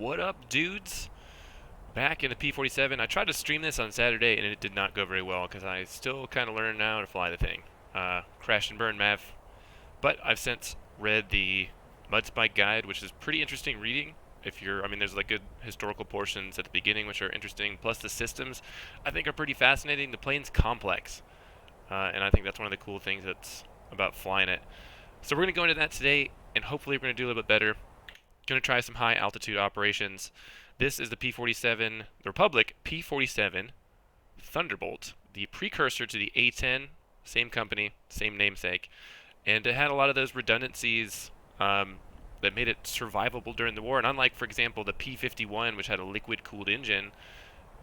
What up, dudes? Back in the P-47. I tried to stream this on Saturday and it did not go very well because I still kind of learn now to fly the thing. Crashed and burned, Mav. But I've since read the Mudspike guide, which is pretty interesting reading. There's like good historical portions at the beginning which are interesting, plus the systems I think are pretty fascinating. The plane's complex, and I think that's one of the cool things that's about flying it. So we're going to go into that today, and hopefully we're going to do a little bit better. Going to try some high altitude operations. This is the P-47, the Republic P-47 Thunderbolt, the precursor to the A-10, same company, same namesake, and it had a lot of those redundancies that made it survivable during the war. And unlike, for example, the P-51, which had a liquid-cooled engine,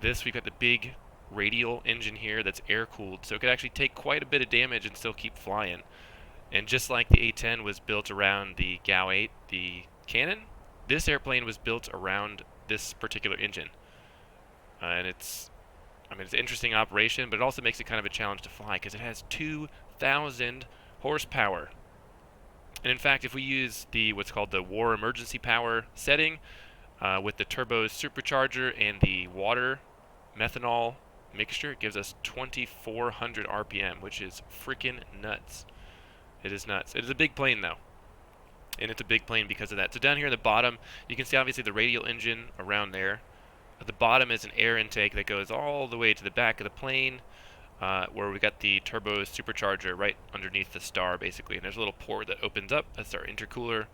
we've got the big radial engine here that's air-cooled, so it could actually take quite a bit of damage and still keep flying. And just like the A-10 was built around the GAU-8, the cannon, this airplane was built around this particular engine. And it's an interesting operation, but it also makes it kind of a challenge to fly because it has 2,000 horsepower. And in fact, if we use what's called the war emergency power setting with the turbo supercharger and the water methanol mixture, it gives us 2,400 RPM, which is freaking nuts. It is nuts. It is a big plane, though. And it's a big plane because of that. So down here at the bottom, you can see obviously the radial engine around there. At the bottom is an air intake that goes all the way to the back of the plane, where we got the turbo supercharger right underneath the star, basically. And there's a little port that opens up. That's our intercooler.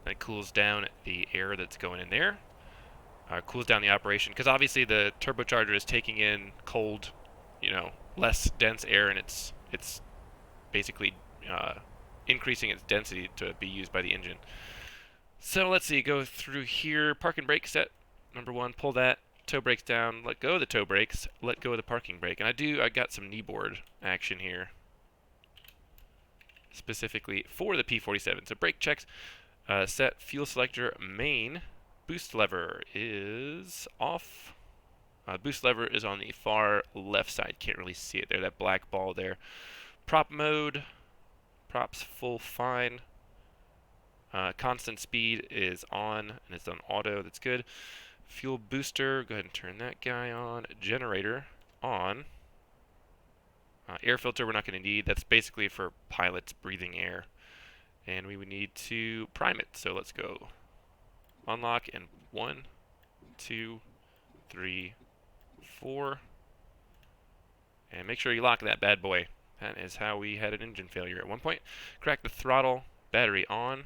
That cools down the air that's going in there. Cools down the operation, because obviously the turbocharger is taking in cold, less dense air, and it's basically increasing its density to be used by the engine. So let's see, go through here. Park and brake set. Number one, pull that. Toe brakes down. Let go of the toe brakes. Let go of the parking brake. And I got some kneeboard action here, specifically for the P-47. So brake checks. Set fuel selector main. Boost lever is off. Boost lever is on the far left side. Can't really see it there. That black ball there. Prop mode. Props full fine. Constant speed is on, and it's on auto. That's good. Fuel booster, go ahead and turn that guy on. Generator on. Air filter we're not going to need. That's basically for pilots breathing air. And we would need to prime it. So let's go. Unlock in 1, 2, 3, 4. And make sure you lock that bad boy. That is how we had an engine failure at one point. Crack the throttle. Battery on.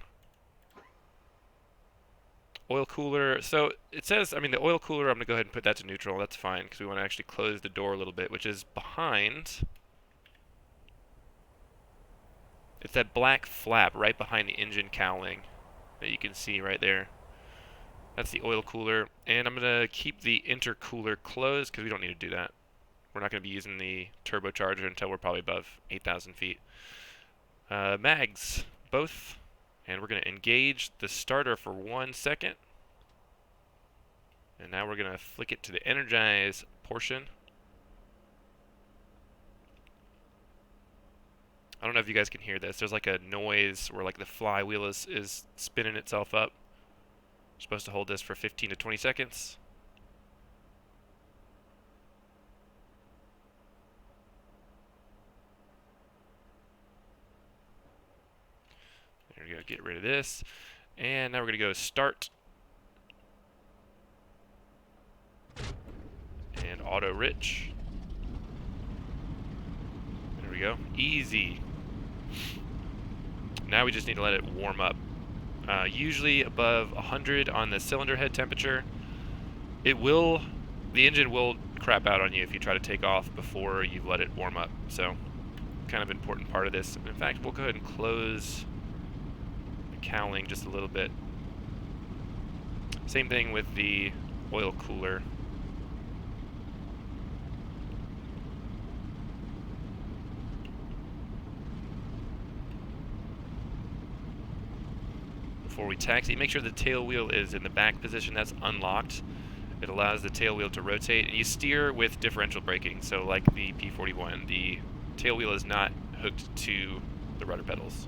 Oil cooler. So it says, the oil cooler, I'm going to go ahead and put that to neutral. That's fine because we want to actually close the door a little bit, which is behind. It's that black flap right behind the engine cowling that you can see right there. That's the oil cooler. And I'm going to keep the intercooler closed because we don't need to do that. We're not going to be using the turbocharger until we're probably above 8,000 feet. Mags, both. And we're going to engage the starter for 1 second. And now we're going to flick it to the energize portion. I don't know if you guys can hear this. There's like a noise where like the flywheel is spinning itself up. We're supposed to hold this for 15 to 20 seconds. There we go, get rid of this. And now we're going to go start. And auto rich. There we go, easy. Now we just need to let it warm up. Usually above 100 on the cylinder head temperature. The engine will crap out on you if you try to take off before you let it warm up. So, kind of important part of this. In fact, we'll go ahead and close cowling just a little bit. Same thing with the oil cooler. Before we taxi, make sure the tail wheel is in the back position. That's unlocked. It allows the tail wheel to rotate, and you steer with differential braking. So like the P-41, the tail wheel is not hooked to the rudder pedals.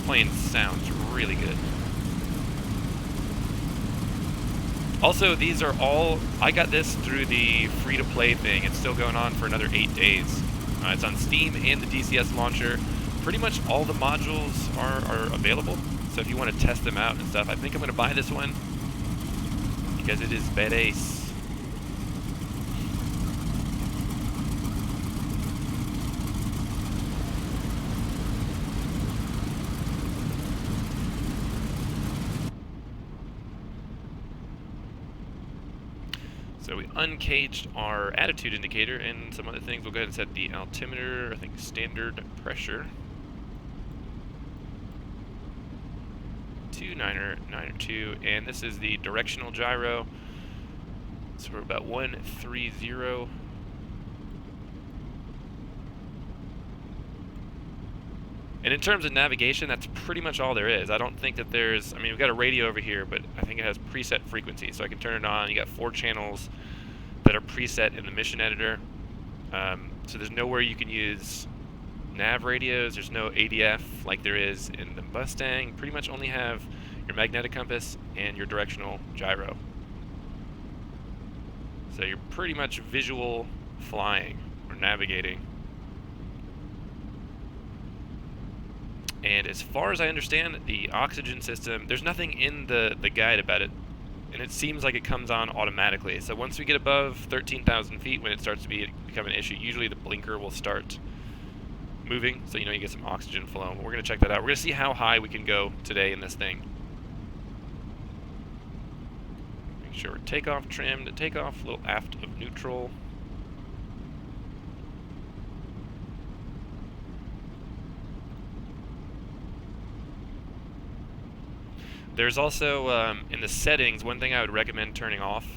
plane sounds really good. Also, these are all, I got this through the free-to-play thing. It's still going on for another 8 days. It's on Steam and the DCS launcher. Pretty much all the modules are available. So if you want to test them out and stuff, I think I'm going to buy this one because it is badass. So we uncaged our attitude indicator and some other things. We'll go ahead and set the altimeter, I think standard pressure. 2.902, and this is the directional gyro. So we're about 130. And in terms of navigation, that's pretty much all there is. I don't think that there's, I mean, we've got a radio over here, but I think it has preset frequency. So I can turn it on. You got 4 channels that are preset in the mission editor. So there's nowhere you can use nav radios. There's no ADF like there is in the Mustang. Pretty much only have your magnetic compass and your directional gyro. So you're pretty much visual flying or navigating. And as far as I understand, the oxygen system, there's nothing in the guide about it, and it seems like it comes on automatically. So once we get above 13,000 feet, when it starts to become an issue, usually the blinker will start moving, so you know you get some oxygen flow. We're going to check that out. We're going to see how high we can go today in this thing. Make sure we're takeoff trimmed. Takeoff, a little aft of neutral. There's also, in the settings, one thing I would recommend turning off.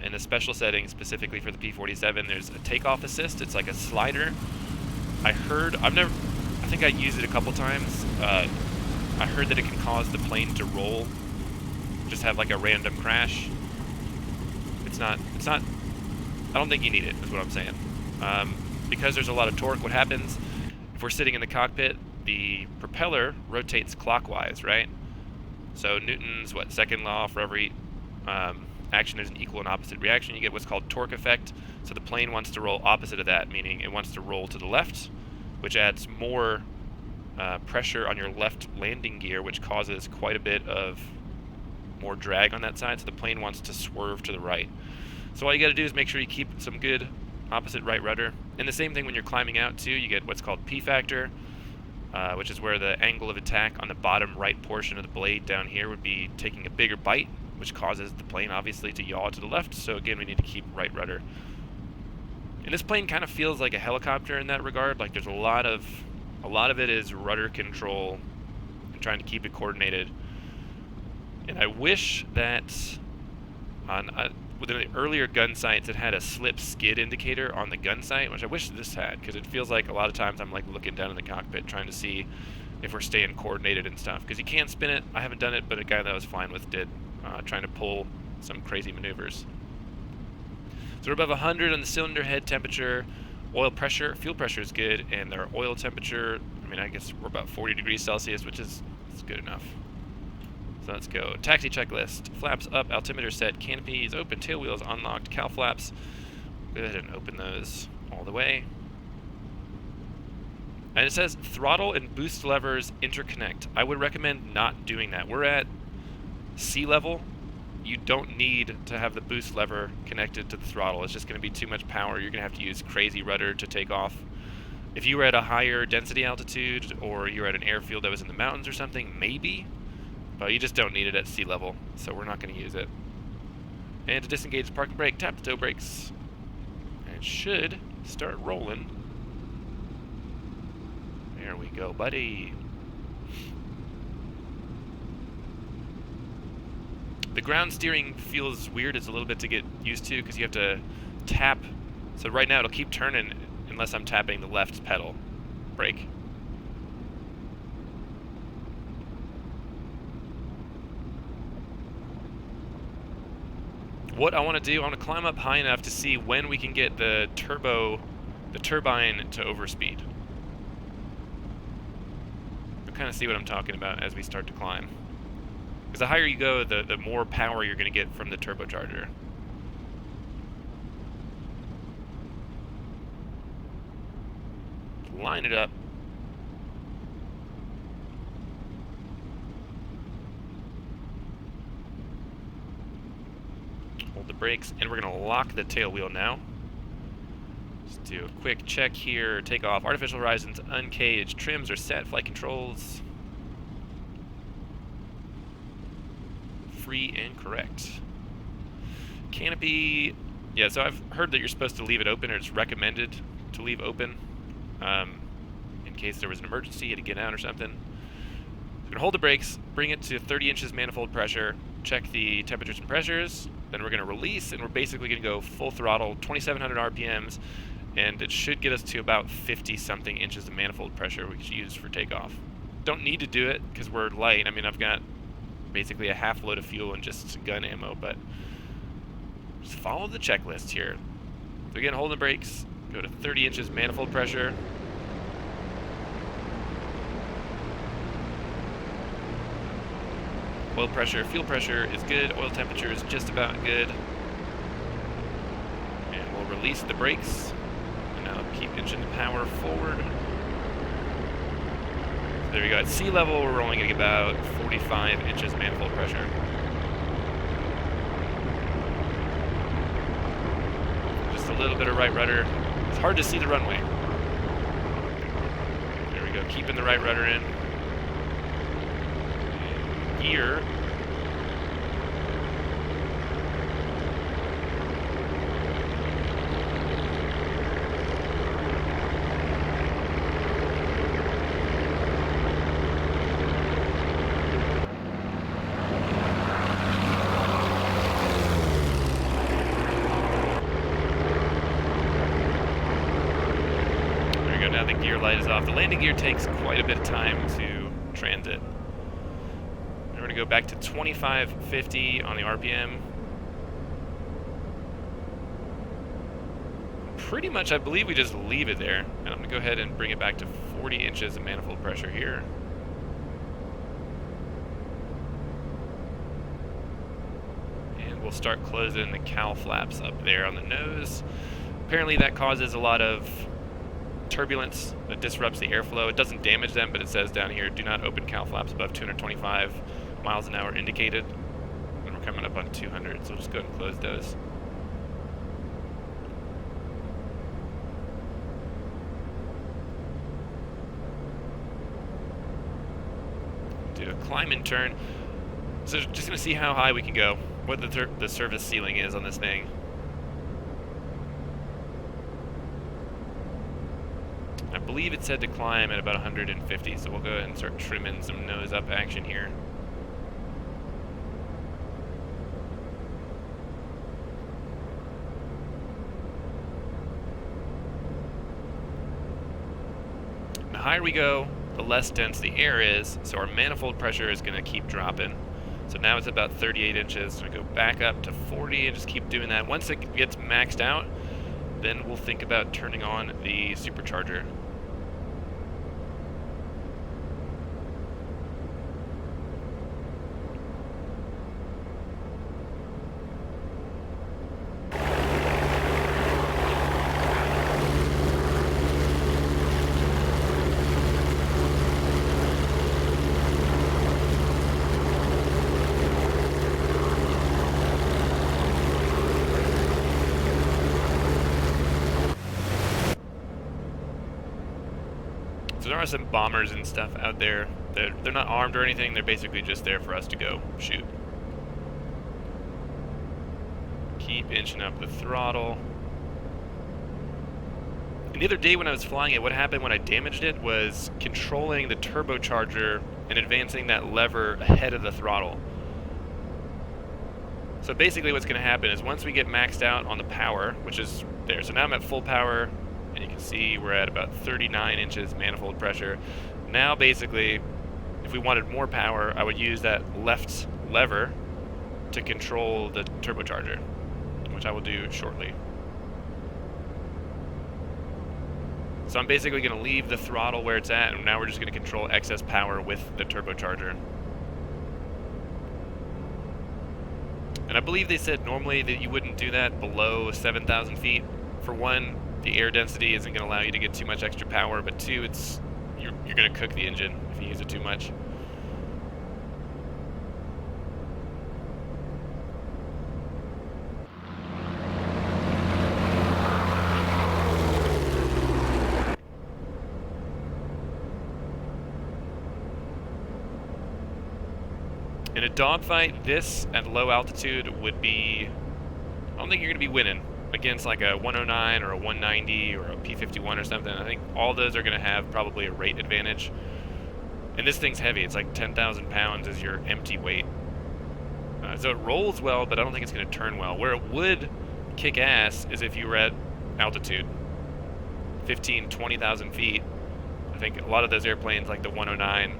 In the special settings, specifically for the P-47, there's a takeoff assist. It's like a slider. I think I used it a couple times. I heard that it can cause the plane to roll, just have like a random crash. It's not, I don't think you need it, is what I'm saying. Because there's a lot of torque, what happens, if we're sitting in the cockpit, the propeller rotates clockwise, right? So Newton's, second law, for every action there's an equal and opposite reaction. You get what's called torque effect. So the plane wants to roll opposite of that, meaning it wants to roll to the left, which adds more pressure on your left landing gear, which causes quite a bit of more drag on that side. So the plane wants to swerve to the right. So all you got to do is make sure you keep some good opposite right rudder. And the same thing when you're climbing out too. You get what's called P factor, which is where the angle of attack on the bottom right portion of the blade down here would be taking a bigger bite, which causes the plane obviously to yaw to the left. So again, we need to keep right rudder. And this plane kind of feels like a helicopter in that regard. Like there's a lot of it is rudder control and trying to keep it coordinated. And I wish that with the earlier gun sights, it had a slip skid indicator on the gun sight, which I wish this had, because it feels like a lot of times I'm like looking down in the cockpit trying to see if we're staying coordinated and stuff. Because you can spin it. I haven't done it, but a guy that I was flying with did, trying to pull some crazy maneuvers. So we're above 100 on the cylinder head temperature. Oil pressure, fuel pressure is good, and our oil temperature, I mean, I guess we're about 40 degrees Celsius, which is good enough. So let's go. Taxi checklist. Flaps up, altimeter set, canopies open, tail wheels unlocked, cow flaps. Go ahead and open those all the way. And it says throttle and boost levers interconnect. I would recommend not doing that. We're at sea level. You don't need to have the boost lever connected to the throttle. It's just going to be too much power. You're going to have to use crazy rudder to take off. If you were at a higher density altitude, or you're at an airfield that was in the mountains or something, maybe. But you just don't need it at sea level, so we're not going to use it. And to disengage the parking brake, tap the toe brakes. And it should start rolling. There we go, buddy. The ground steering feels weird. It's a little bit to get used to because you have to tap. So right now it'll keep turning unless I'm tapping the left pedal brake. What I want to do, I want to climb up high enough to see when we can get the turbine to overspeed. kind of see what I'm talking about as we start to climb. Because the higher you go, the more power you're going to get from the turbocharger. Line it up. Hold the brakes, and we're going to lock the tail wheel now. Just do a quick check here. Takeoff. Artificial horizons uncaged. Trims are set. Flight controls. Free and correct. Canopy. Yeah, so I've heard that you're supposed to leave it open, or it's recommended to leave open in case there was an emergency, you had to get out or something. We're going to hold the brakes, bring it to 30 inches manifold pressure, check the temperatures and pressures, then we're going to release, and we're basically going to go full throttle, 2,700 RPMs, and it should get us to about 50-something inches of manifold pressure we could use for takeoff. Don't need to do it because we're light. I mean, I've got basically a half load of fuel and just gun ammo, but just follow the checklist here. So again, hold the brakes, go to 30 inches manifold pressure. Oil pressure, fuel pressure is good, oil temperature is just about good. And we'll release the brakes, and now keep engine power forward. So there we go, at sea level we're only going to get about 45 inches manifold pressure. Just a little bit of right rudder. It's hard to see the runway. There we go, keeping the right rudder in. Gear. There we go, now the gear light is off. The landing gear takes quite a bit of time to transit. We're going to go back to 2550 on the RPM. Pretty much, I believe we just leave it there. And I'm going to go ahead and bring it back to 40 inches of manifold pressure here. And we'll start closing the cowl flaps up there on the nose. Apparently that causes a lot of turbulence that disrupts the airflow. It doesn't damage them, but it says down here, do not open cowl flaps above 225 miles an hour indicated. And we're coming up on 200, so we'll just go ahead and close those. Do a climb and turn. So just going to see how high we can go, what the service ceiling is on this thing. I believe it said to climb at about 150, so we'll go ahead and start trimming some nose up action here. The higher we go, the less dense the air is, so our manifold pressure is going to keep dropping. So now it's about 38 inches, so we go back up to 40 and just keep doing that. Once it gets maxed out, then we'll think about turning on the supercharger. So there are some bombers and stuff out there. They're not armed or anything, they're basically just there for us to go shoot. Keep inching up the throttle. And the other day when I was flying it, what happened when I damaged it was controlling the turbocharger and advancing that lever ahead of the throttle. So basically what's going to happen is once we get maxed out on the power, which is there, so now I'm at full power, and you can see we're at about 39 inches manifold pressure. Now basically, if we wanted more power, I would use that left lever to control the turbocharger, which I will do shortly. So I'm basically going to leave the throttle where it's at, and now we're just going to control excess power with the turbocharger. And I believe they said normally that you wouldn't do that below 7,000 feet. For one, the air density isn't going to allow you to get too much extra power, but two, you're going to cook the engine if you use it too much. In a dogfight, this at low altitude would be... I don't think you're going to be winning against like a 109 or a 190 or a P-51 or something. I think all those are going to have probably a rate advantage. And this thing's heavy. It's like 10,000 pounds is your empty weight. So it rolls well, but I don't think it's going to turn well. Where it would kick ass is if you were at altitude. 15, 20,000 feet. I think a lot of those airplanes, like the 109,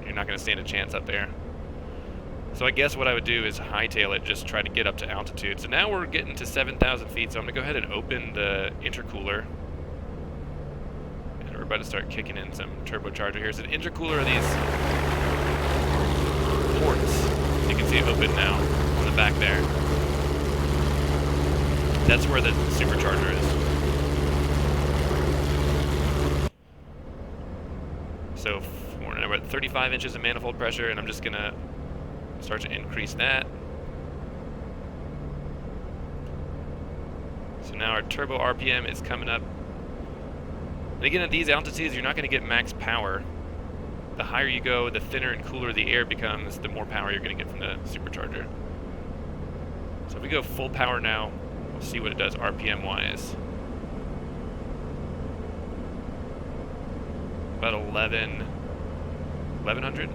you're not going to stand a chance up there. So I guess what I would do is hightail it, just try to get up to altitude. So now we're getting to 7,000 feet, so I'm going to go ahead and open the intercooler. And we're about to start kicking in some turbocharger here. So the intercooler are these ports. You can see it open now on the back there. That's where the supercharger is. So we're at 35 inches of manifold pressure, and I'm just going to start to increase that. So now our turbo RPM is coming up. And again, at these altitudes, you're not going to get max power. The higher you go, the thinner and cooler the air becomes, the more power you're going to get from the supercharger. So if we go full power now, we'll see what it does RPM-wise. About 1100.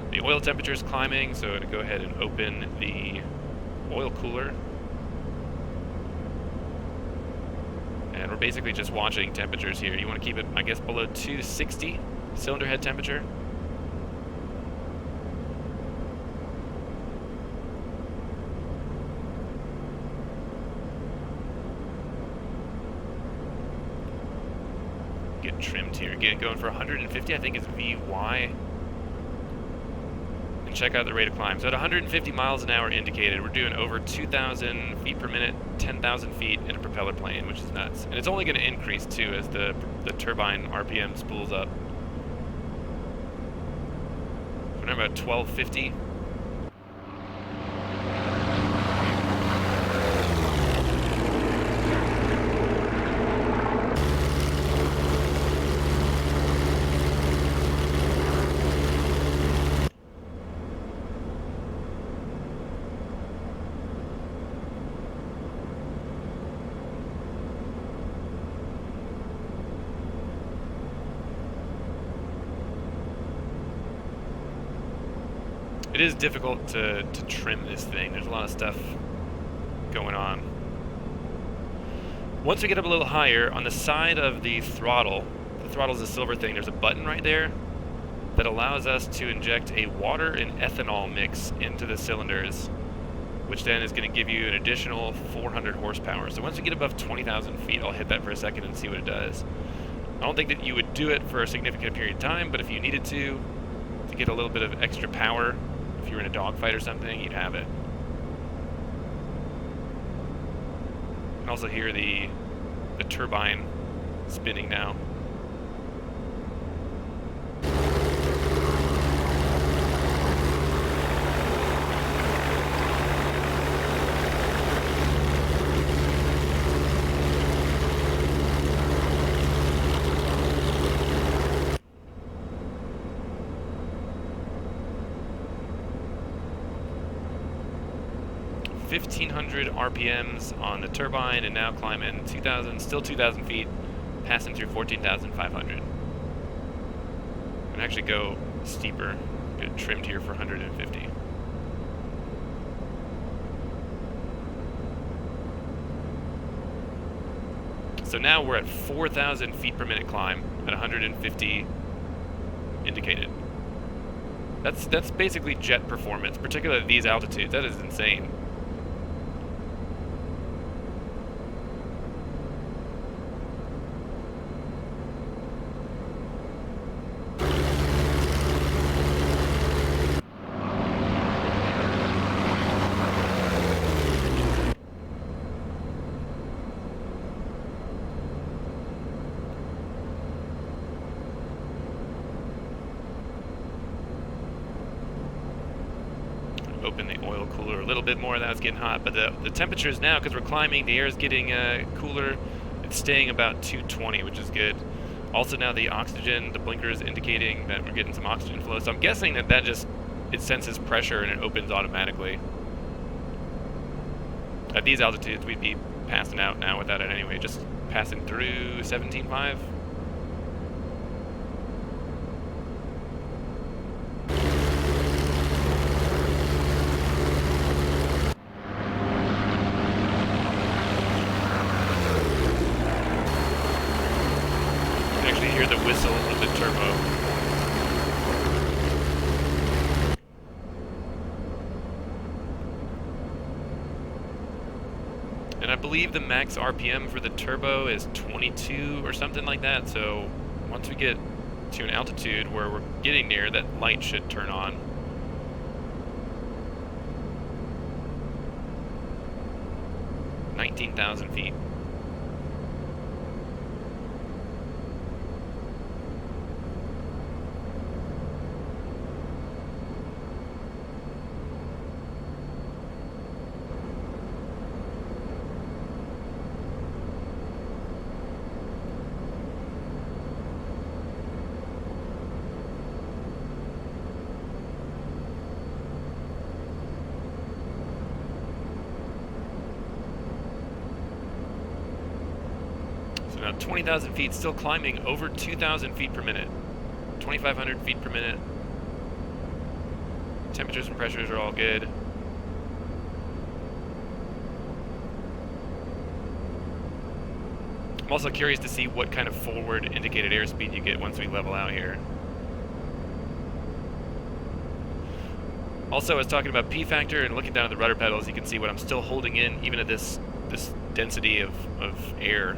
The oil temperature is climbing, so I'm going to go ahead and open the oil cooler. And we're basically just watching temperatures here. You want to keep it, I guess, below 260 cylinder head temperature. Get trimmed here. Again, going for 150, I think is VY. And check out the rate of climb. So at 150 miles an hour indicated, we're doing over 2,000 feet per minute, 10,000 feet in a propeller plane, which is nuts. And it's only going to increase too as the turbine RPM spools up. We're now about 1250. It is difficult to trim this thing. There's a lot of stuff going on. Once we get up a little higher, on the side of the throttle is a silver thing, there's a button right there that allows us to inject a water and ethanol mix into the cylinders, which then is going to give you an additional 400 horsepower. So once we get above 20,000 feet, I'll hit that for a second and see what it does. I don't think that you would do it for a significant period of time, but if you needed to get a little bit of extra power, if you're in a dogfight or something, you'd have it. You can also hear the turbine spinning now. RPMs on the turbine, and now climbing 2,000, still 2,000 feet, passing through 14,500. And actually go steeper, get it trimmed here for 150. So now we're at 4,000 feet per minute climb at 150 indicated. That's basically jet performance, particularly at these altitudes. That is insane. open the oil cooler a little bit more. That was getting hot, but the temperatures now, because we're climbing, the air is getting cooler. It's staying about 220, which is good. Also now the oxygen, the blinker is indicating that we're getting some oxygen flow. So I'm guessing that just, it senses pressure and it opens automatically. At these altitudes, we'd be passing out now without it anyway, just passing through 17.5. Hear the whistle of the turbo. And I believe the max RPM for the turbo is 22 or something like that, so once we get to an altitude where we're getting near, that light should turn on. $19,000 feet. Now 20,000 feet, still climbing over 2,000 feet per minute. 2,500 feet per minute. Temperatures and pressures are all good. I'm also curious to see what kind of forward indicated airspeed you get once we level out here. Also, I was talking about P factor and looking down at the rudder pedals, you can see what I'm still holding in, even at this density of air.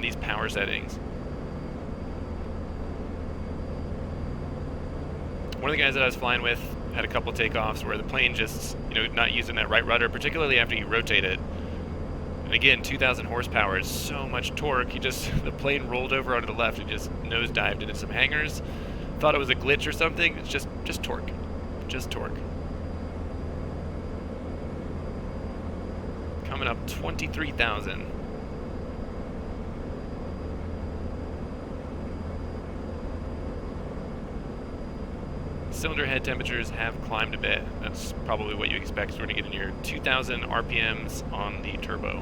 These power settings. One of the guys that I was flying with had a couple takeoffs where the plane just, not using that right rudder, particularly after you rotate it. And again, 2,000 horsepower is so much torque. The plane rolled over onto the left and just nosedived into some hangars. Thought it was a glitch or something. It's just torque. Just torque. Coming up 23,000. Cylinder head temperatures have climbed a bit. That's probably what you expect. So we're going to get in your 2,000 RPMs on the turbo.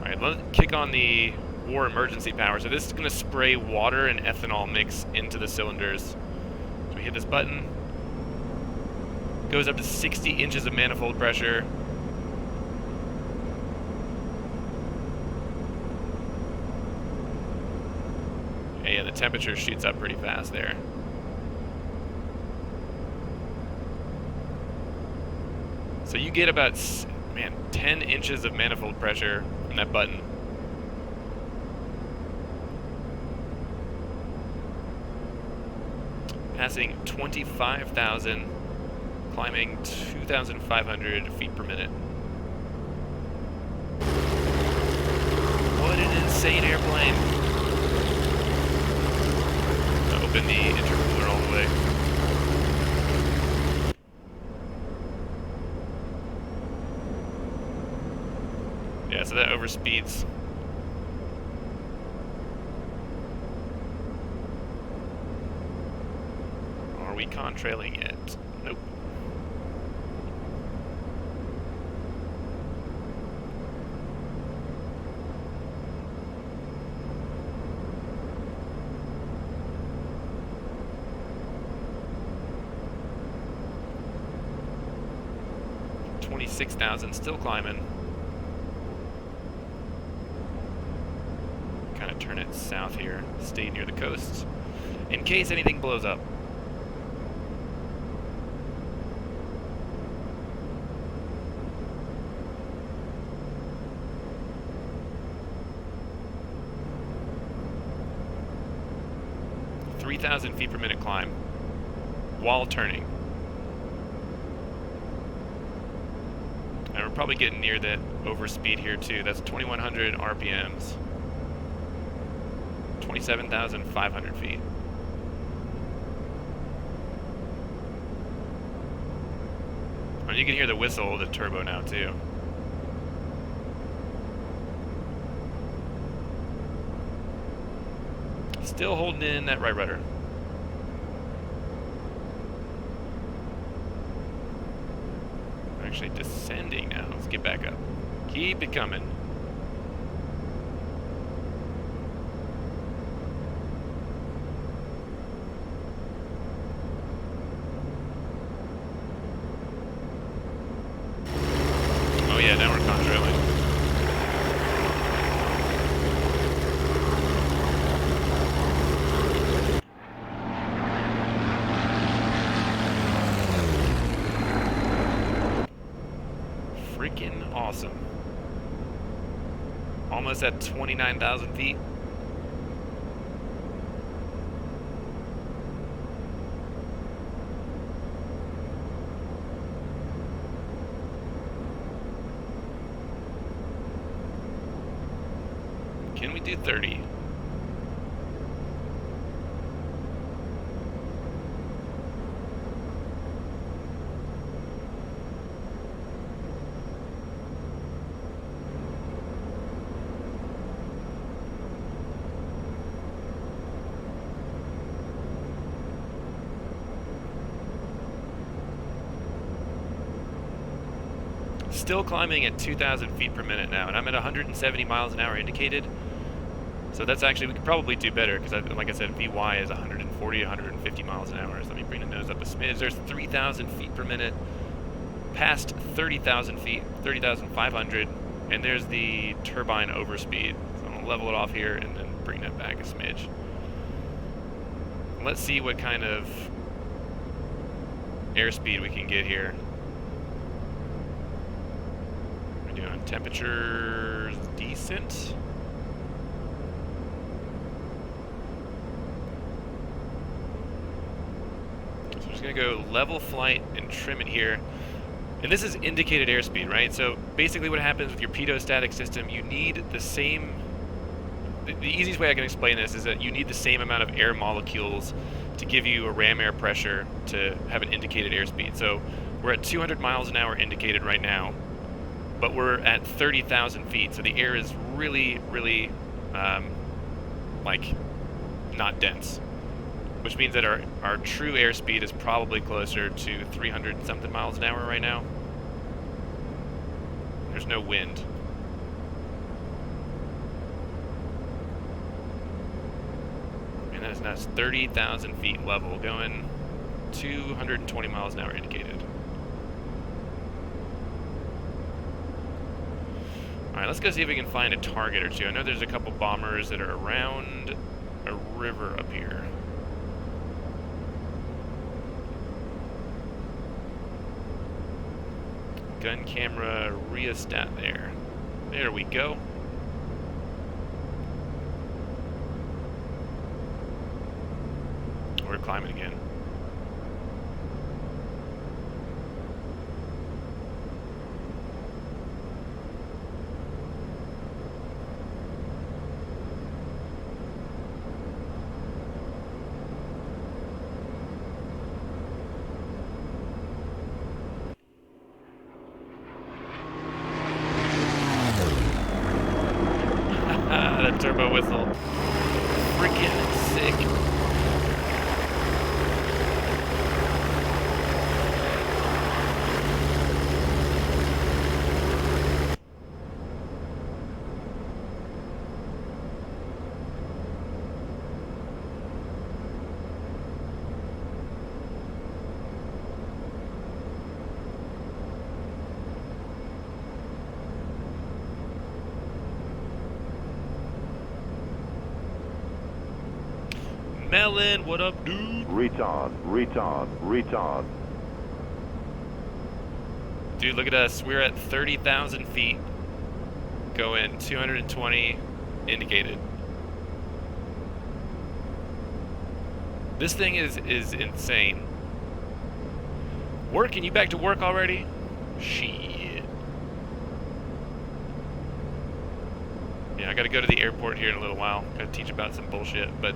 Alright, let's kick on the war emergency power. So this is going to spray water and ethanol mix into the cylinders. So we hit this button. Goes up to 60 inches of manifold pressure. Yeah, the temperature shoots up pretty fast there. So you get about, 10 inches of manifold pressure from that button. Passing 25,000, climbing 2,500 feet per minute. What an insane airplane. Open the intercooler all the way. Yeah, so that overspeeds. Are we contrailing yet? Nope. $26,000, still climbing. Kind of turn it south here, stay near the coast, in case anything blows up. $3,000 feet per minute climb while turning. And we're probably getting near that overspeed here too. That's 2,100 RPMs. 27,500 feet. And you can hear the whistle of the turbo now too. Still holding in that right rudder. Actually descending now. Let's get back up. Keep it coming. Oh yeah, now we're contrailing. Freaking awesome. Almost at 29,000 feet. Can we do 30? Still climbing at 2,000 feet per minute now, and I'm at 170 miles an hour indicated. So that's actually, we could probably do better, because like I said, VY is 140 to 150 miles an hour. So let me bring the nose up a smidge. There's 3,000 feet per minute, past 30,000 feet, 30,500, and there's the turbine overspeed. So I'm going to level it off here and then bring that back a smidge. Let's see what kind of airspeed we can get here. We're doing temperatures decent. So we're just going to go level flight and trim it here. And this is indicated airspeed, right? So basically what happens with your pitot-static system, you need the same... The easiest way I can explain this is that you need the same amount of air molecules to give you a ram air pressure to have an indicated airspeed. So we're at 200 miles an hour indicated right now, but we're at 30,000 feet. So the air is really, really, like, not dense. Which means that our true airspeed is probably closer to 300 something miles an hour right now. There's no wind. And that's 30,000 feet level, going 220 miles an hour indicated. Alright, let's go see if we can find a target or two. I know there's a couple bombers that are around a river up here. Gun camera rheostat there. There we go. We're climbing again. That turbo whistle. Freaking sick. Melon, what up, dude? Retard. Dude, look at us. We're at 30,000 feet. Going 220 indicated. This thing is insane. Working? You back to work already? Shit. Yeah, I gotta go to the airport here in a little while. Gotta teach about some bullshit, but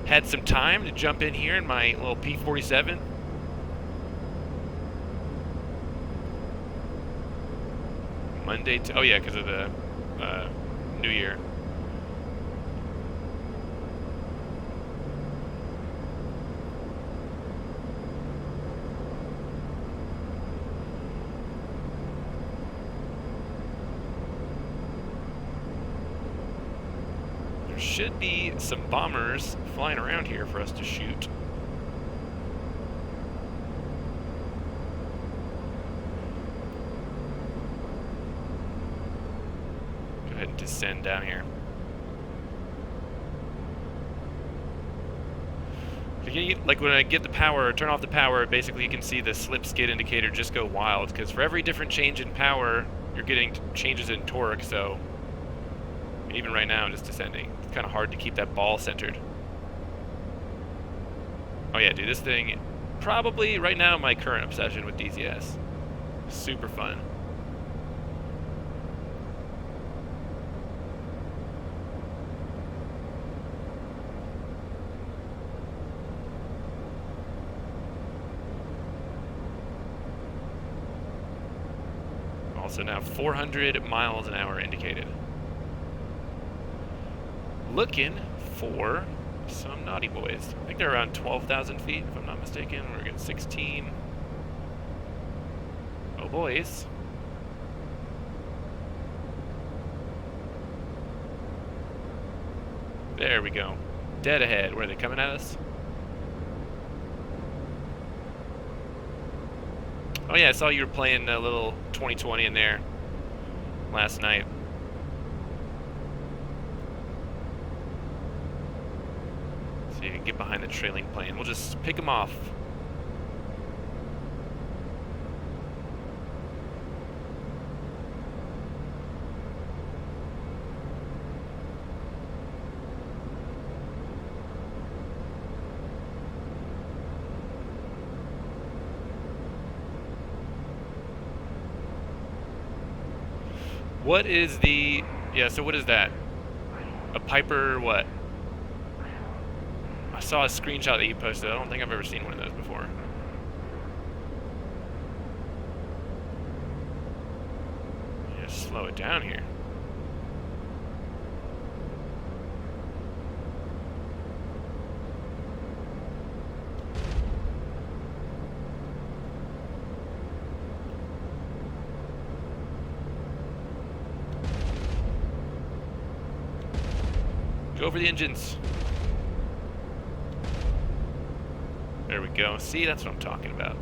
had some time to jump in here in my little P-47. Monday, oh yeah, because of the New Year. There should be some bombers flying around here for us to shoot. Go ahead and descend down here. Like when I get the power, turn off the power, basically you can see the slip skid indicator just go wild, because for every different change in power, you're getting changes in torque, so even right now I'm just descending. It's kind of hard to keep that ball centered. Oh yeah, dude, this thing, probably right now my current obsession with DZS. Super fun. Also now 400 miles an hour indicated. Looking for some naughty boys. I think they're around 12,000 feet, if I'm not mistaken. We're getting 16. Oh, boys. There we go. Dead ahead. Where are they coming at us? Oh yeah, I saw you were playing a little 2020 in there last night. So you can get behind the trailing plane. We'll just pick them off. What is the... Yeah, so what is that? A Piper what? I saw a screenshot that you posted. I don't think I've ever seen one of those before. Yeah, slow it down here. Go over the engines. There we go. See, that's what I'm talking about.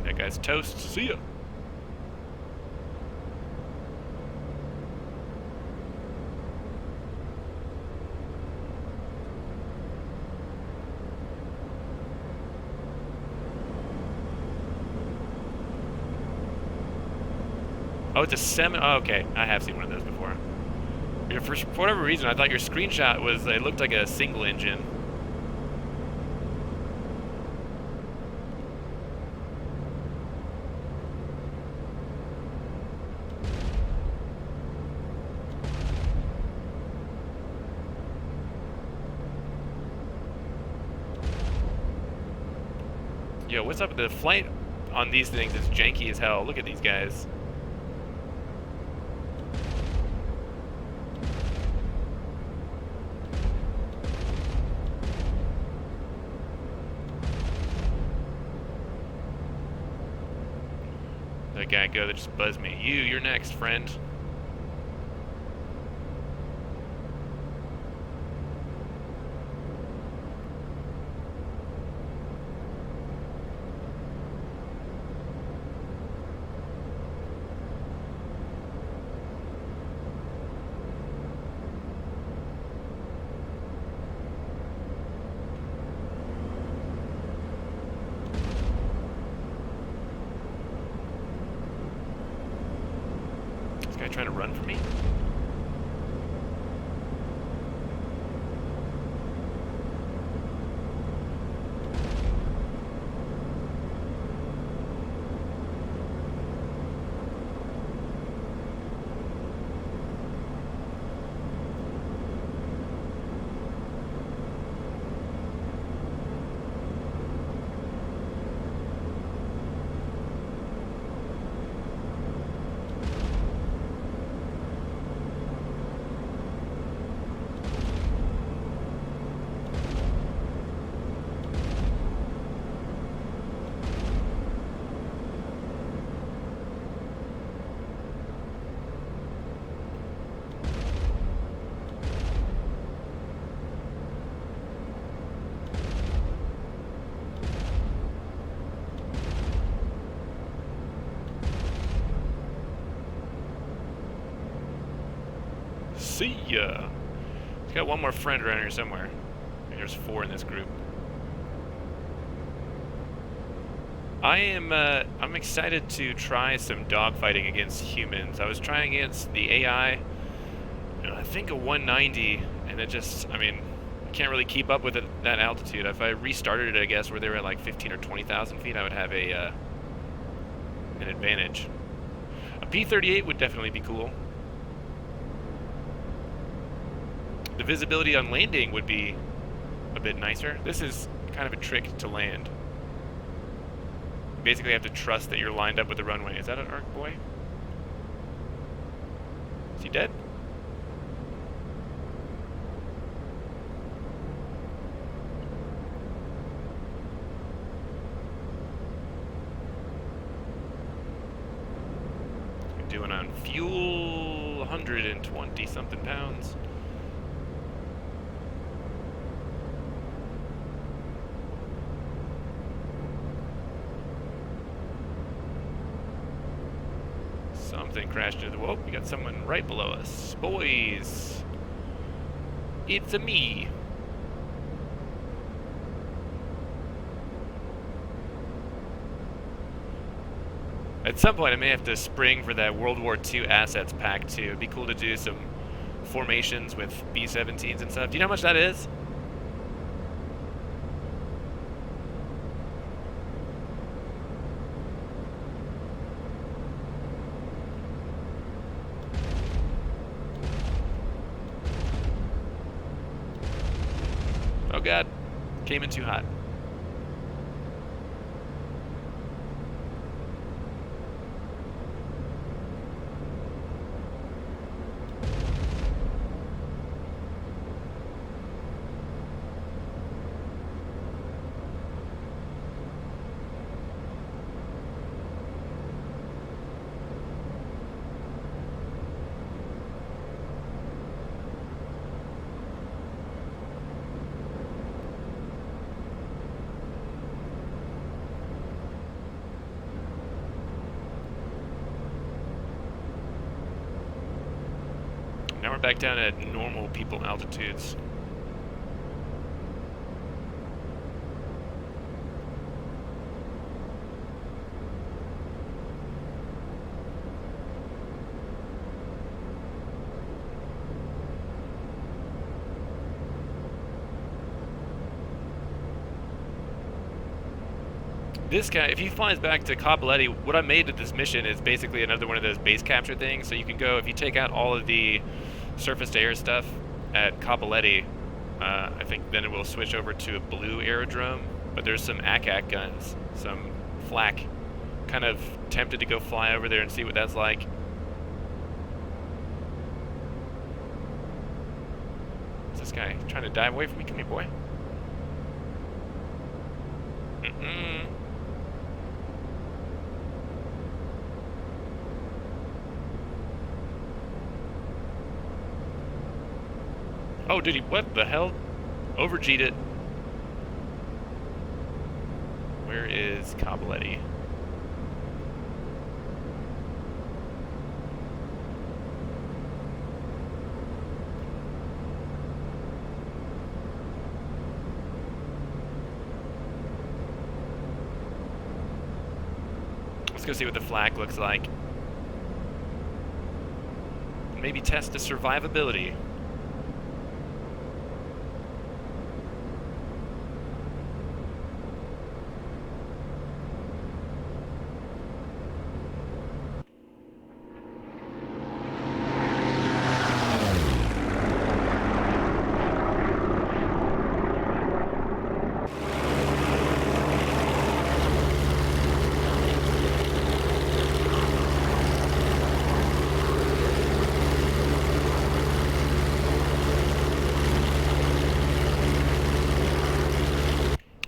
That guy's toast. See ya. Oh, it's a semi. Oh, okay. I have seen one of those before. For whatever reason, I thought your screenshot was, it looked like a single engine. Yo, what's up? The flight on these things is janky as hell. Look at these guys. That guy go that just buzzed me. You're next, friend. This guy trying to run from me? See ya. He's got one more friend around here somewhere. There's 4 in this group. I'm excited to try some dogfighting against humans. I was trying against the AI, and I think a 190, and it just, I mean, I can't really keep up with it that altitude. If I restarted it, I guess, where they were at like 15 or 20,000 feet, I would have an advantage. A P-38 would definitely be cool. The visibility on landing would be a bit nicer. This is kind of a trick to land. You basically have to trust that you're lined up with the runway. Is that an arc boy? Is he dead? We're doing on fuel 120 something pounds. Something crashed into the wall. We got someone right below us. Boys, it's a me. At some point, I may have to spring for that World War II assets pack too. It'd be cool to do some formations with B-17s and stuff. Do you know how much that is? Oh god, came in too hot. Now we're back down at normal people altitudes. This guy, if he flies back to Cappelletti, what I made with this mission is basically another one of those base capture things. So you can go, if you take out all of the surface-to-air stuff at Cappelletti, I think then it will switch over to a blue aerodrome. But there's some ACAC guns, some Flak. Kind of tempted to go fly over there and see what that's like. Is this guy trying to dive away from me? Come here, boy. Mm-mm. Oh, did he? What the hell? Over-G'd it. Where is Cappelletti? Let's go see what the Flak looks like. Maybe test the survivability.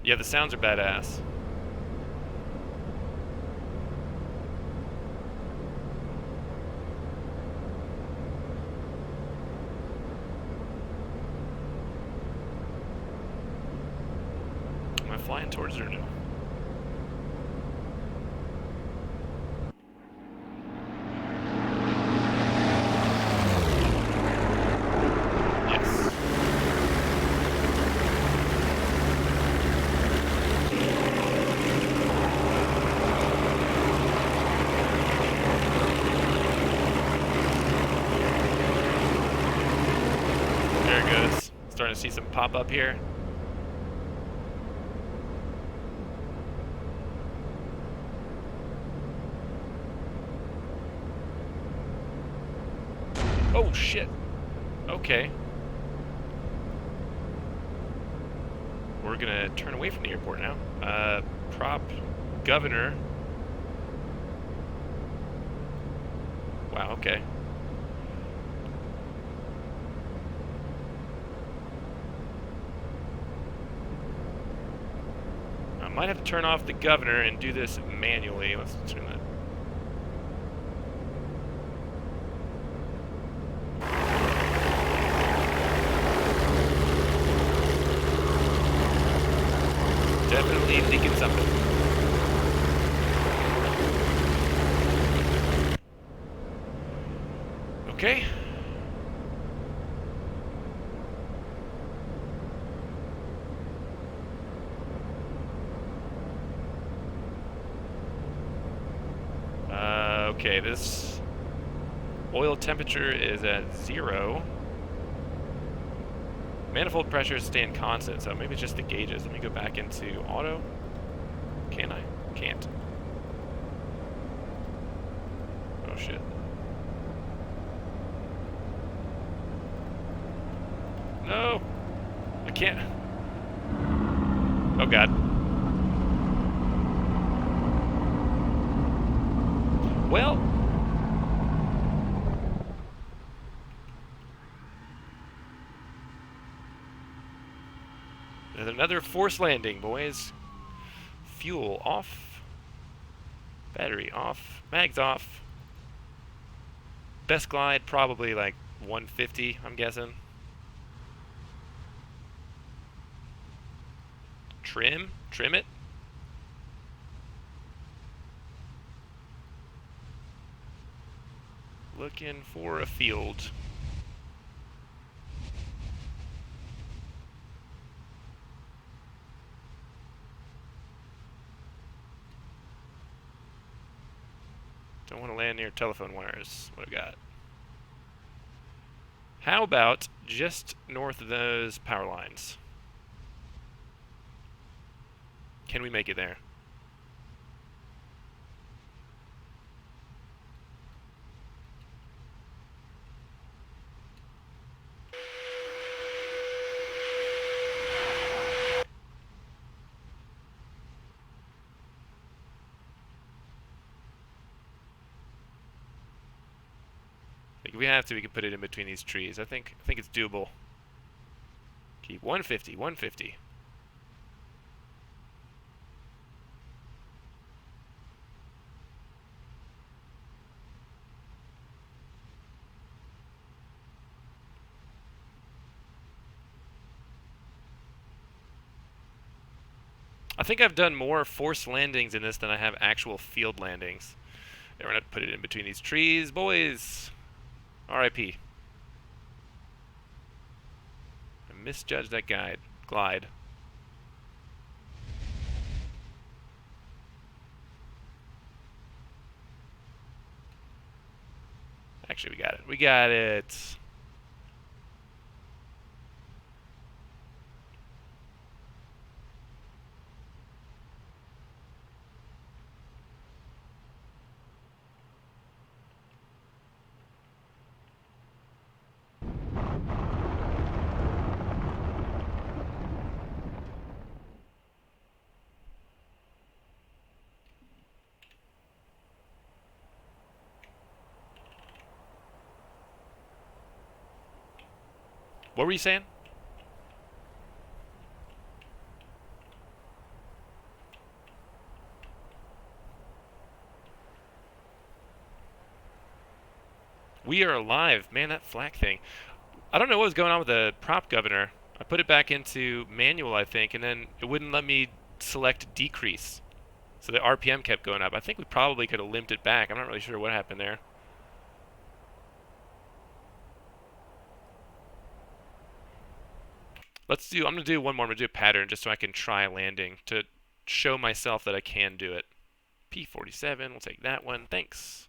Yeah, the sounds are badass. Am I flying towards it or no? to see some pop up here. Oh shit. Okay. We're gonna turn away from the airport now. Prop governor. Wow, okay. I might have to turn off the governor and do this manually. Let's turn that. Definitely leaking something. Okay. Okay, this oil temperature is at 0. Manifold pressure is staying constant, so maybe it's just the gauges. Let me go back into auto. Can I? Can't. Oh shit. No! I can't. Oh god. Well. There's another forced landing, boys. Fuel off. Battery off. Mags off. Best glide, probably like 150, I'm guessing. Trim? Trim it? Looking for a field. Don't want to land near telephone wires. What do I got? How about just north of those power lines? Can we make it there? If we have to, we can put it in between these trees. I think it's doable. Keep 150, 150. I think I've done more forced landings in this than I have actual field landings. We're gonna have to put it in between these trees, boys. R.I.P. I misjudged that glide. Actually, we got it. We got it. What were you saying? We are alive. Man, that flak thing. I don't know what was going on with the prop governor. I put it back into manual, I think, and then it wouldn't let me select decrease. So the RPM kept going up. I think we probably could have limped it back. I'm not really sure what happened there. I'm going to do one more. I'm going to do a pattern just so I can try landing to show myself that I can do it. P-47, we'll take that one. Thanks.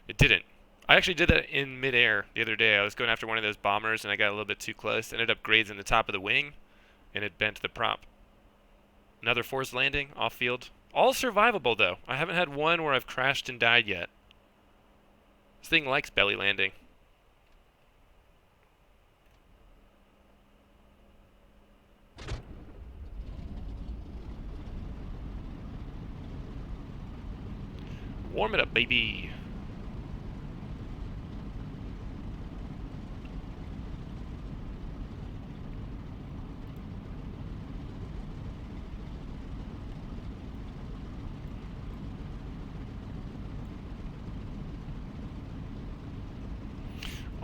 It didn't. I actually did that in midair the other day. I was going after one of those bombers and I got a little bit too close. Ended up grazing the top of the wing and it bent the prop. Another forced landing off field. All survivable though. I haven't had one where I've crashed and died yet. This thing likes belly landing. Warm it up, baby.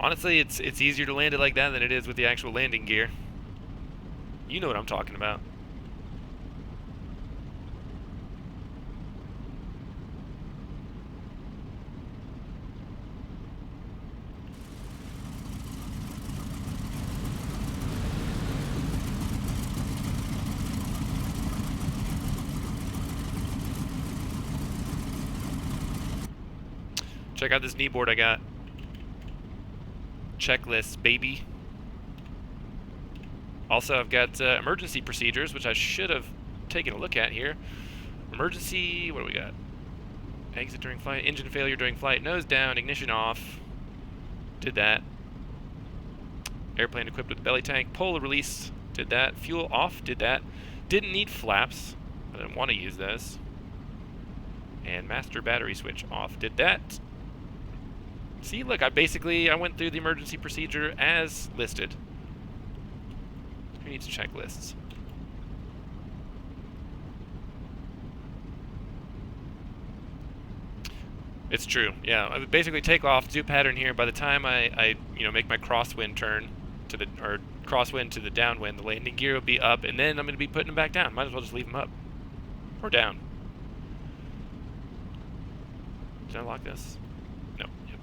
Honestly, it's easier to land it like that than it is with the actual landing gear. You know what I'm talking about. Check out this knee board I got. Checklist, baby. Also, I've got emergency procedures, which I should have taken a look at here. Emergency, what do we got? Exit during flight, engine failure during flight, nose down, ignition off. Did that. Airplane equipped with belly tank, pull release. Did that. Fuel off. Did that. Didn't need flaps. I didn't want to use those. And master battery switch off. Did that. See, look, I went through the emergency procedure as listed. Who needs checklists? It's true. Yeah, I would basically take off, do pattern here. By the time I make my crosswind turn to the crosswind to the downwind, the landing gear will be up, and then I'm going to be putting them back down. Might as well just leave them up or down. Did I lock this? No. Yep.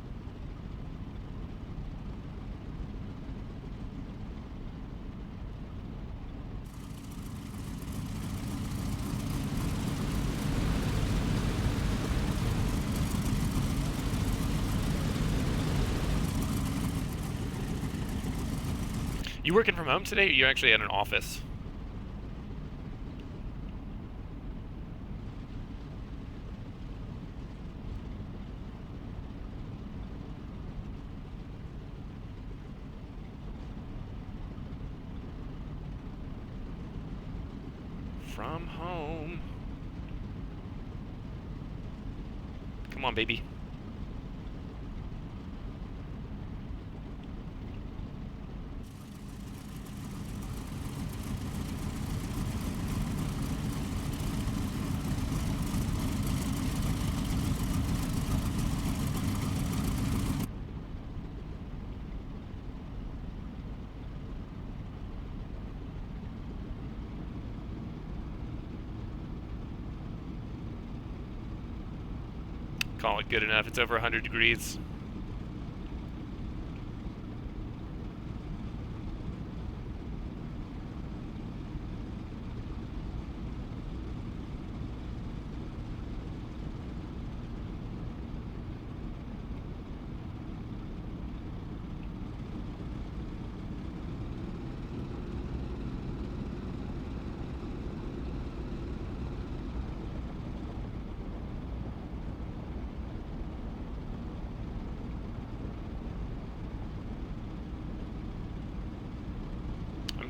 You working from home today, or you actually at an office? From home. Come on, baby. Call it good enough. It's over 100 degrees.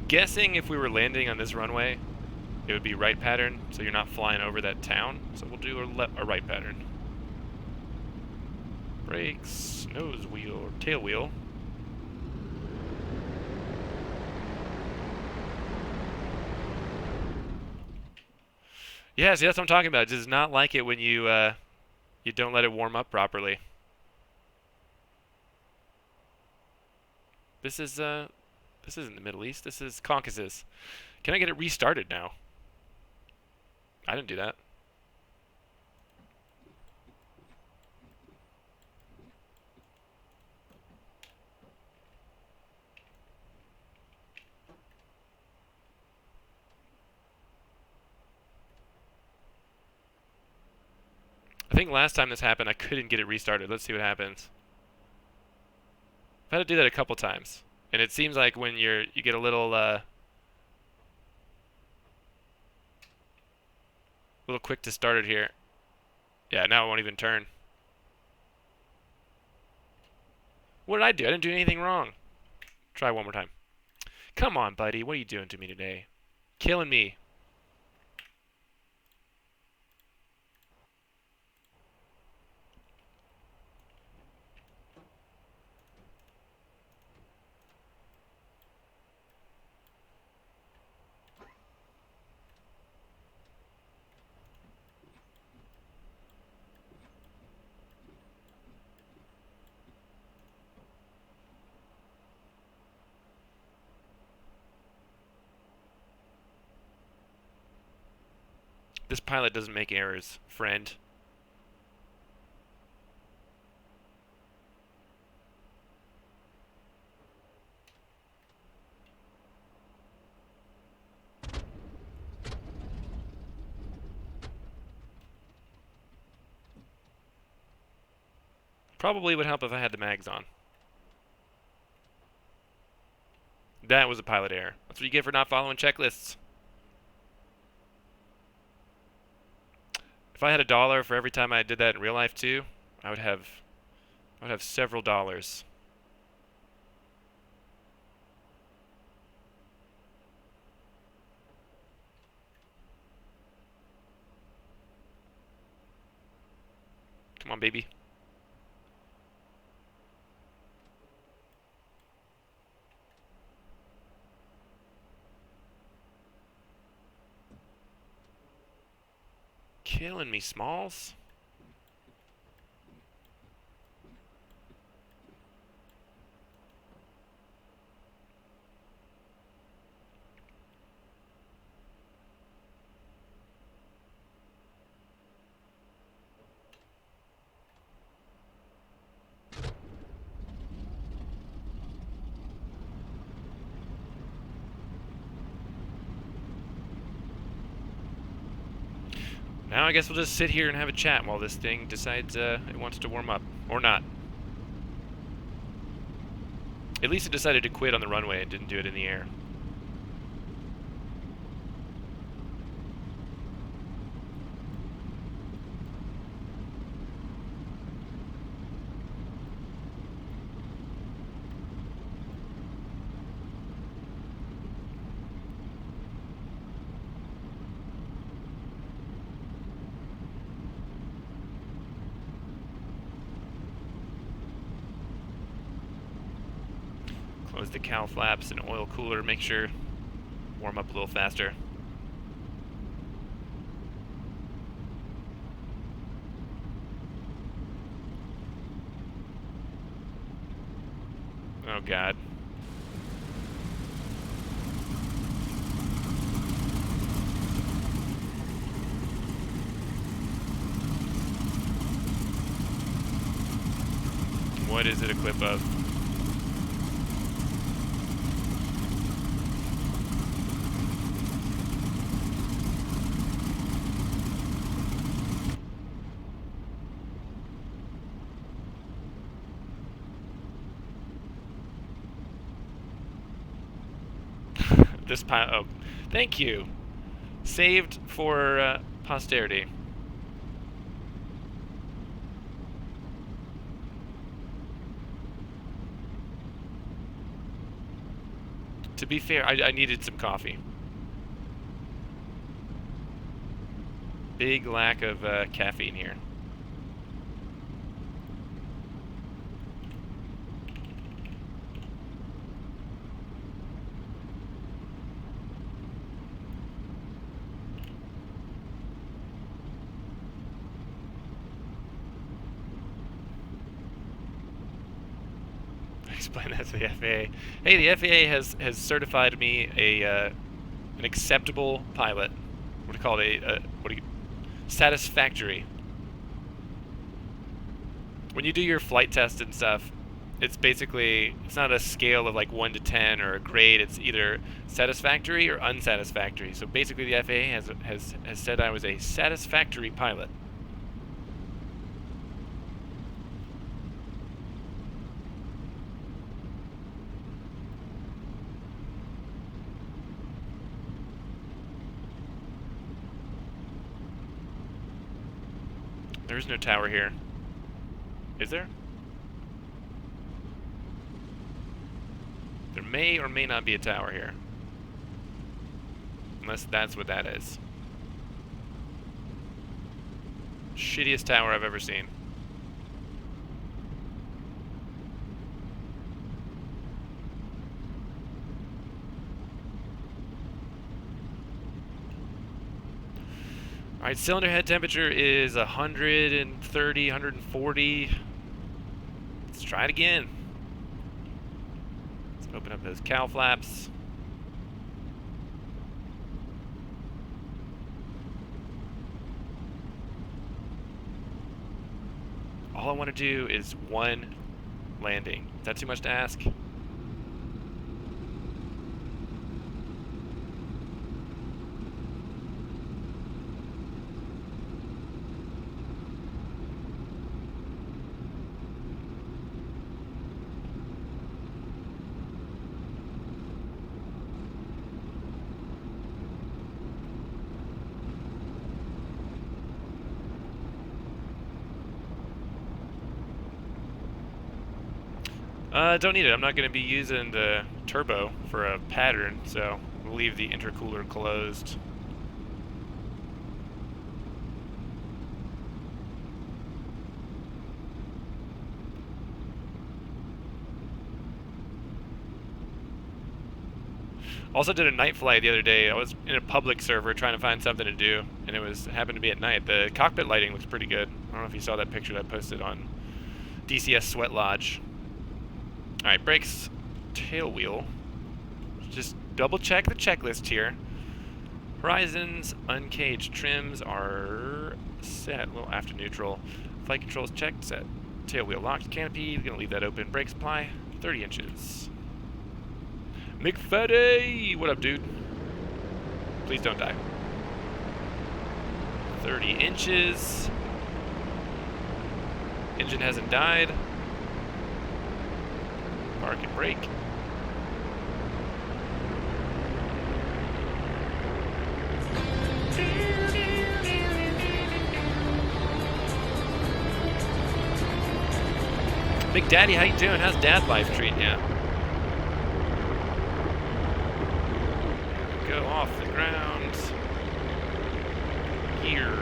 Guessing if we were landing on this runway, it would be right pattern, so you're not flying over that town. So we'll do a right pattern. Brakes, nose wheel, or tail wheel. Yeah, see, that's what I'm talking about. It does not like it when you don't let it warm up properly. This isn't the Middle East. This is Caucasus. Can I get it restarted now? I didn't do that. I think last time this happened, I couldn't get it restarted. Let's see what happens. I've had to do that a couple times, and it seems like when you get a little quick to start it here. Yeah, now it won't even turn. What did I do? I didn't do anything wrong. Try one more time. Come on, buddy. What are you doing to me today? Killing me. This pilot doesn't make errors, friend. Probably would help if I had the mags on. That was a pilot error. That's what you get for not following checklists. If I had $1 for every time I did that in real life too, I would have several dollars. Come on, baby. Killing me, Smalls. Now I guess we'll just sit here and have a chat while this thing decides it wants to warm up. Or not. At least it decided to quit on the runway and didn't do it in the air. Close the cowl flaps and oil cooler, make sure warm up a little faster. Oh God. What is it a clip of? This pile. Oh, thank you. Saved for posterity. To be fair, I needed some coffee. Big lack of caffeine here. Explain that to the FAA. Hey, the FAA has certified me an acceptable pilot. What do you call it? Satisfactory. When you do your flight test and stuff, it's not a scale of like 1 to 10 or a grade. It's either satisfactory or unsatisfactory. So basically, the FAA has said I was a satisfactory pilot. There's no tower here. Is there? There may or may not be a tower here. Unless that's what that is. Shittiest tower I've ever seen. Alright, cylinder head temperature is 130, 140. Let's try it again. Let's open up those cowl flaps. All I want to do is one landing. Is that too much to ask? Don't need it. I'm not going to be using the turbo for a pattern, so we'll leave the intercooler closed. Also did a night flight the other day. I was in a public server trying to find something to do, and happened to be at night. The cockpit lighting looks pretty good. I don't know if you saw that picture that I posted on DCS Sweat Lodge. Alright, brakes, tail wheel. Just double check the checklist here. Horizons, uncaged trims are set. A little after neutral. Flight controls checked, set. Tail wheel locked. Canopy, gonna leave that open. Brake supply, 30 inches. McFaddy! What up, dude? Please don't die. 30 inches. Engine hasn't died. Park and brake. Big Daddy, how you doing? How's dad life treating you? Go off the ground. Here.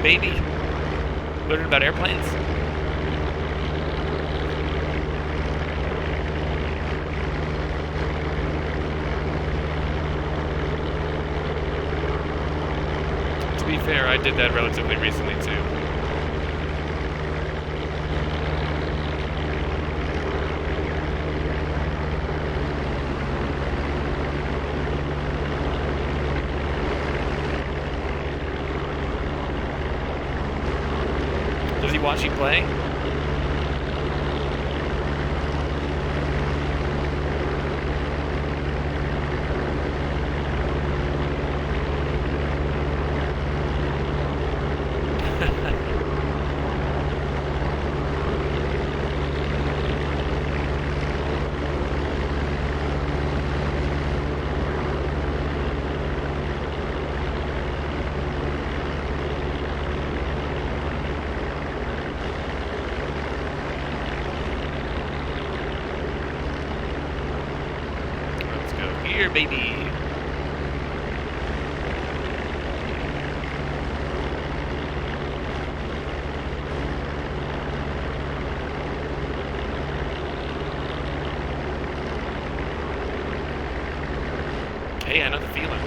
Baby, learning about airplanes. To be fair, I did that relatively recently too. Does he watch you play? Here, baby. Hey, I know the feeling.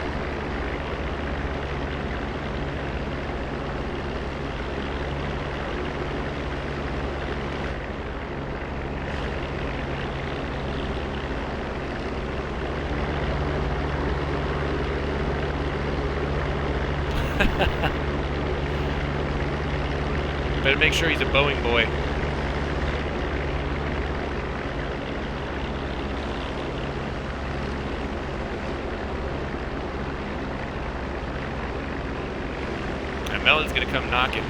Better make sure he's a Boeing boy. pilot's gonna come knocking.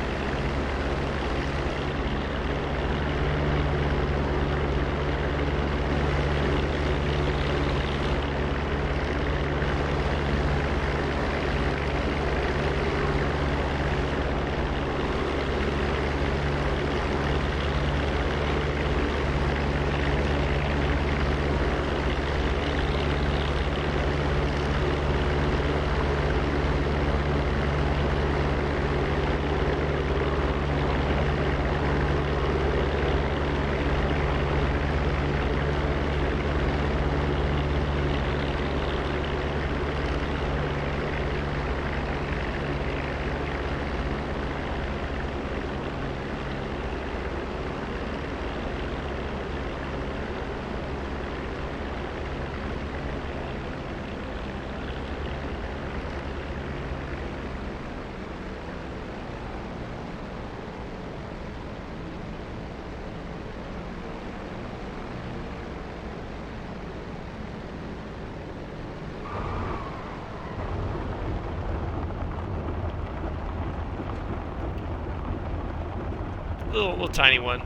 Little tiny one.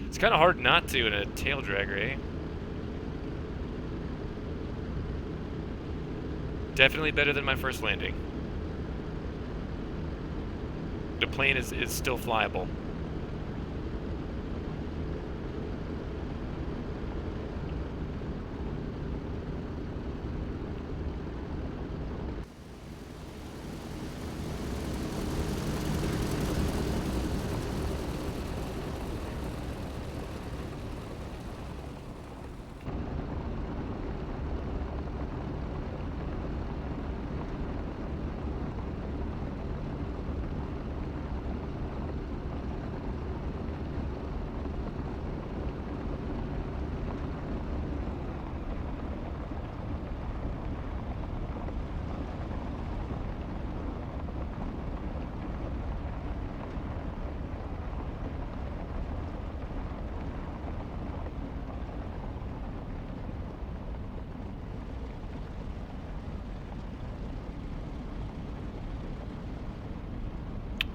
It's kind of hard not to in a tail dragger, eh? Definitely better than my first landing. The plane is still flyable.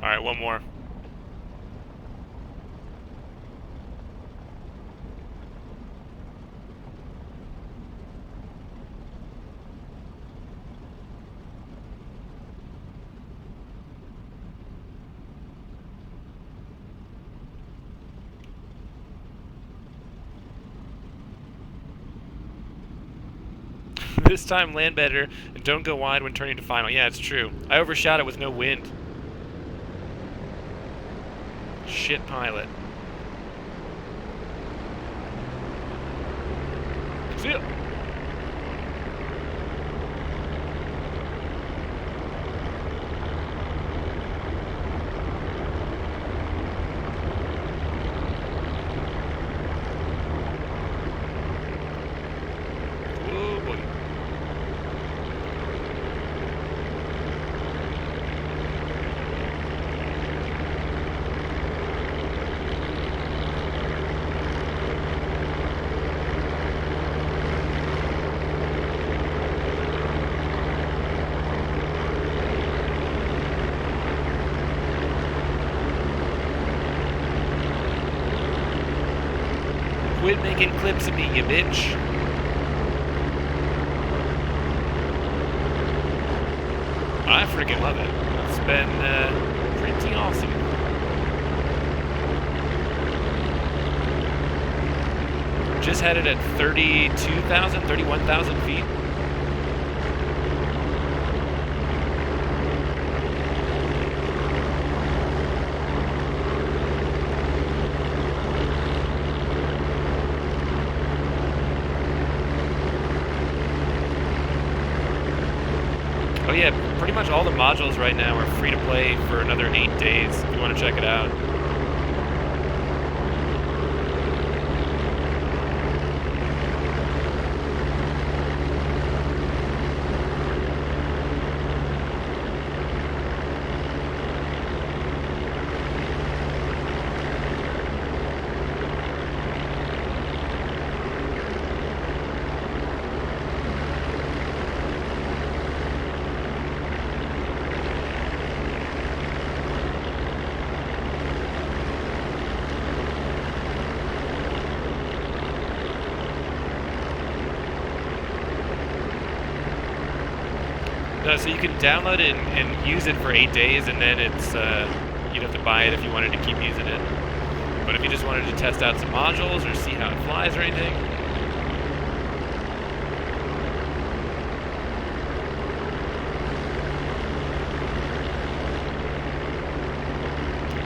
Alright, one more. This time land better and don't go wide when turning to final. Yeah, it's true. I overshot it with no wind. Shit pilot. See ya. Oh boy. Quit making clips of me, you bitch. I freaking love it. It's been pretty awesome. Just had it at 32,000, 31,000 feet. Oh yeah, pretty much all the modules right now are free to play for another 8 days if you want to check it out. No, so you can download it and use it for 8 days, and then it's you'd have to buy it if you wanted to keep using it. But if you just wanted to test out some modules or see how it flies or anything,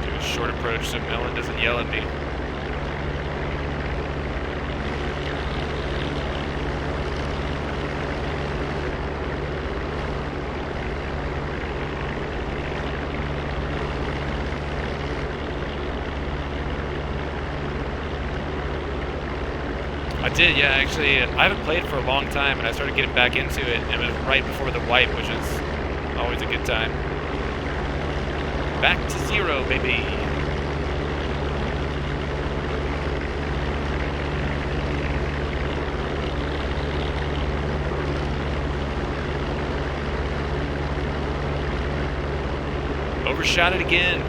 do a short approach so Melon doesn't yell at me. I did, yeah, actually, I haven't played for a long time, and I started getting back into it, and it was right before the wipe, which is always a good time. Back to 0, baby. Overshot it again.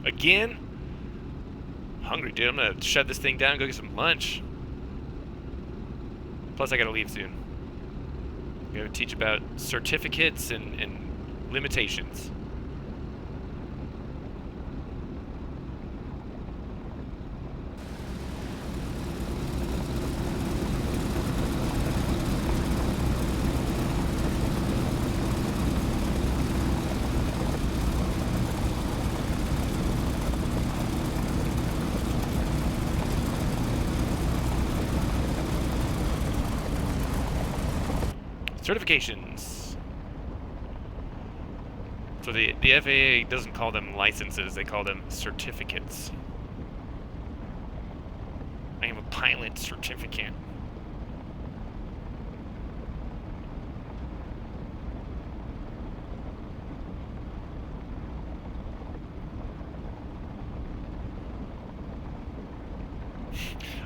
Again? Hungry, dude. I'm gonna shut this thing down and go get some lunch. Plus, I gotta leave soon. We gotta teach about certificates and limitations. Certifications. So the FAA doesn't call them licenses, they call them certificates. I have a pilot certificate.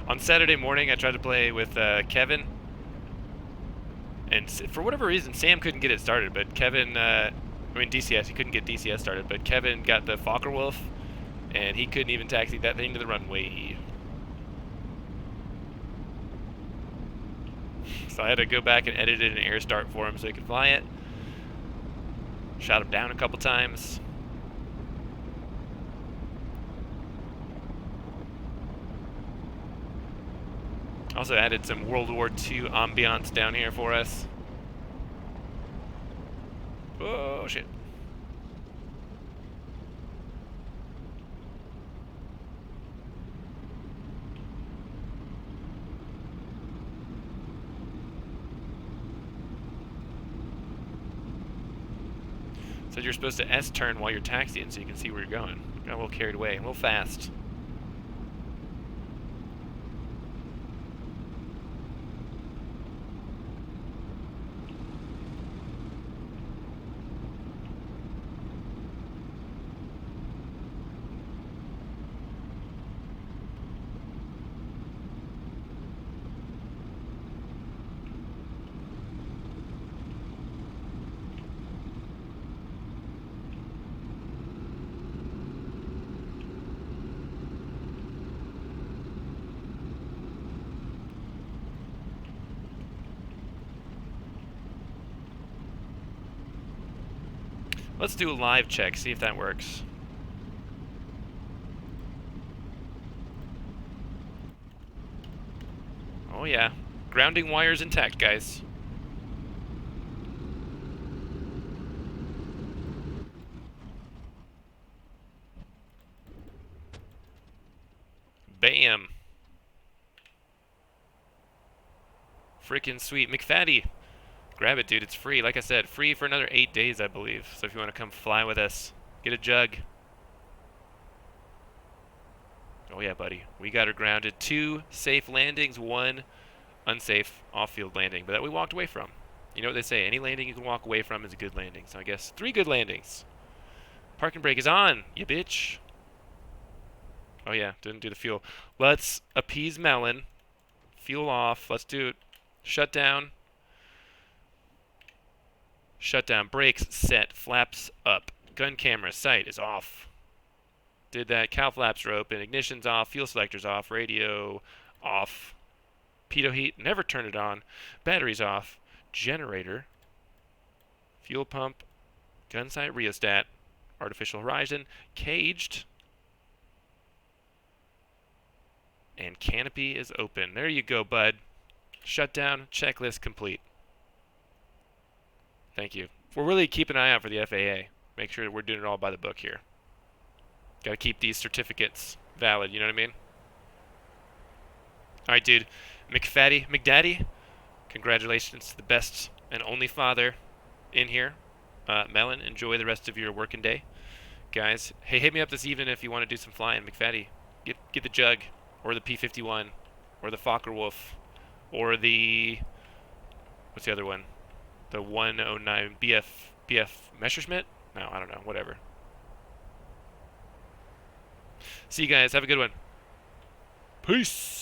On Saturday morning, I tried to play with Kevin. And for whatever reason, Sam couldn't get it started, but Kevin, I mean DCS, he couldn't get DCS started, but Kevin got the Fokker Wolf, and he couldn't even taxi that thing to the runway. So I had to go back and edit it and air start for him so he could fly it. Shot him down a couple times. Also added some World War II ambiance down here for us. Oh, shit. Said you're supposed to S-turn while you're taxiing so you can see where you're going. Got a little carried away, a little fast. Let's do a live check, see if that works. Oh yeah. Grounding wires intact, guys. Bam. Freaking sweet. McFaddy. Grab it, dude. It's free. Like I said, free for another 8 days, I believe. So if you want to come fly with us, get a jug. Oh yeah, buddy. We got her grounded. 2 safe landings, 1 unsafe off-field landing, but that we walked away from. You know what they say, any landing you can walk away from is a good landing. So I guess 3 good landings. Parking brake is on, you bitch. Oh yeah, didn't do the fuel. Let's appease Melon. Fuel off. Let's do it. Shut down. Shut down. Brakes set. Flaps up. Gun camera sight is off. Did that. Cow flaps are open. Ignition's off. Fuel selector's off. Radio off. Pitot heat. Never turn it on. Battery's off. Generator. Fuel pump. Gun sight rheostat. Artificial horizon. Caged. And canopy is open. There you go, bud. Shutdown checklist complete. Thank you. We're really keeping an eye out for the FAA. Make sure that we're doing it all by the book here. Got to keep these certificates valid, you know what I mean? Alright, dude. McDaddy, congratulations to the best and only father in here. Melon, enjoy the rest of your working day. Guys, hey, hit me up this evening if you want to do some flying. McFaddy, get the jug, or the P-51, or the Fokker Wolf, or the... what's the other one? The 109 BF Messerschmitt? No, I don't know. Whatever. See you guys. Have a good one. Peace.